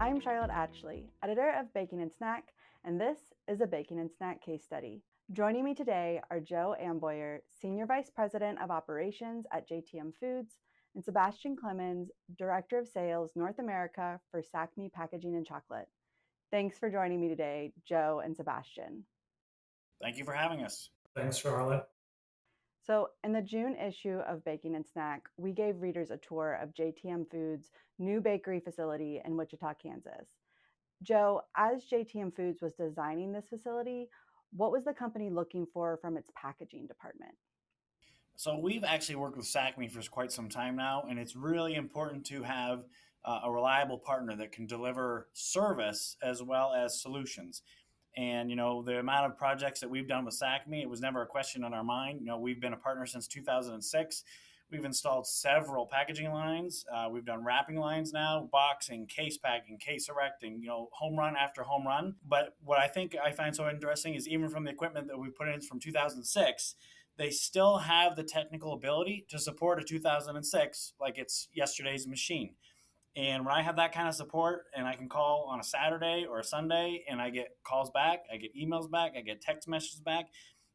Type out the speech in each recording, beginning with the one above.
I'm Charlotte Atchley, editor of Baking and Snack, and this is a Baking and Snack case study. Joining me today are Joe Amboyer, Senior Vice President of Operations at JTM Foods, and Sebastian Clemens, Director of Sales North America for SACMI Packaging and Chocolate. Thanks for joining me today, Joe and Sebastian. Thank you for having us. Thanks, Charlotte. So, in the June issue of Baking and Snack, we gave readers a tour of JTM Foods' new bakery facility in Wichita, Kansas. Joe, as JTM Foods was designing this facility, what was the company looking for from its packaging department? So we've actually worked with SACMI for quite some time now, and it's really important to have a reliable partner that can deliver service as well as solutions. And the amount of projects that we've done with SACMI, it was never a question on our mind. We've been a partner since 2006. We've installed several packaging lines. We've done wrapping lines now, boxing, case packing, case erecting, home run after home run. But what I think I find so interesting is even from the equipment that we put in from 2006, they still have the technical ability to support a 2006 like it's yesterday's machine. And when I have that kind of support and I can call on a Saturday or a Sunday and I get calls back, I get emails back, I get text messages back,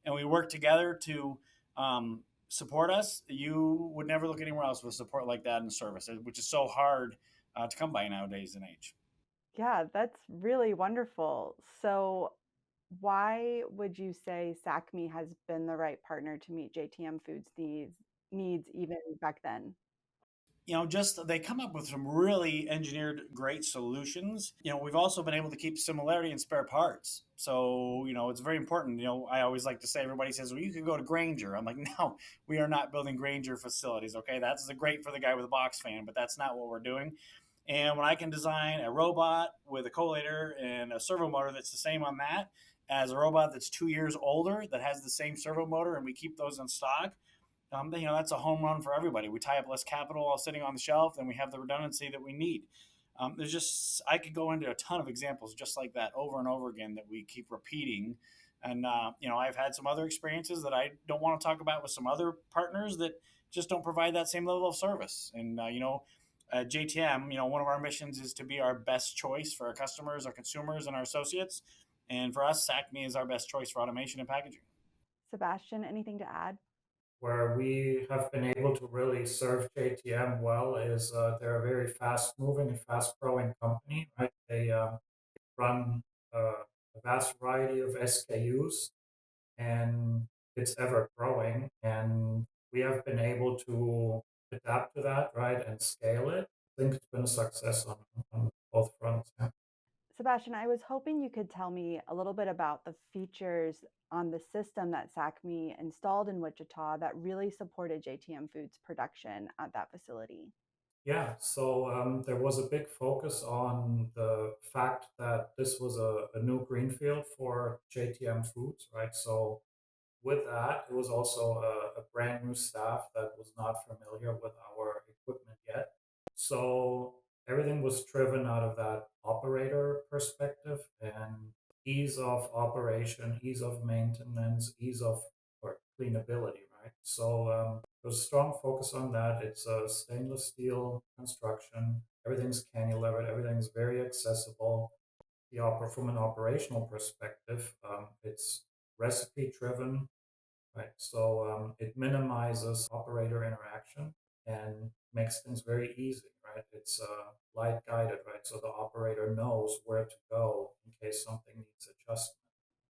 and we work together to support us, you would never look anywhere else with support like that in service, which is so hard to come by nowadays and age. Yeah, that's really wonderful. So, why would you say SACMI has been the right partner to meet JTM Foods' needs even back then? Just they come up with some really engineered great solutions. We've also been able to keep similarity in spare parts. So, it's very important. I always like to say, everybody says, well, you could go to Granger. I'm like, no, we are not building Granger facilities. Okay. That's great for the guy with a box fan, but that's not what we're doing. And when I can design a robot with a collator and a servo motor that's the same on that as a robot that's 2 years older that has the same servo motor, and we keep those in stock, that's a home run for everybody. We tie up less capital while sitting on the shelf, and we have the redundancy that we need. I could go into a ton of examples just like that over and over again that we keep repeating. And, I've had some other experiences that I don't want to talk about with some other partners that just don't provide that same level of service. And, at JTM, one of our missions is to be our best choice for our customers, our consumers, and our associates. And for us, SACMI is our best choice for automation and packaging. Sebastian, anything to add? Where we have been able to really serve JTM well is they're a very fast moving and fast growing company, right? They run a vast variety of SKUs and it's ever growing. And we have been able to adapt to that, right? And scale it. I think it's been a success on both fronts. Yeah. Sebastian, I was hoping you could tell me a little bit about the features on the system that SACMI installed in Wichita that really supported JTM Foods production at that facility. Yeah, so there was a big focus on the fact that this was a new greenfield for JTM Foods, right? So with that, it was also a brand new staff that was not familiar with our equipment yet. So everything was driven out of that operator perspective and ease of operation, ease of maintenance, ease of or cleanability, right? So there's a strong focus on that. It's a stainless steel construction. Everything's cantilevered. Everything's very accessible. From an operational perspective, it's recipe driven, right? So it minimizes operator interaction and makes things very easy, right? It's light guided, right? So the operator knows where to go in case something needs adjustment.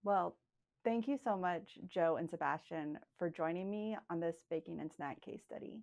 Well, thank you so much, Joe and Sebastian, for joining me on this baking and snack case study.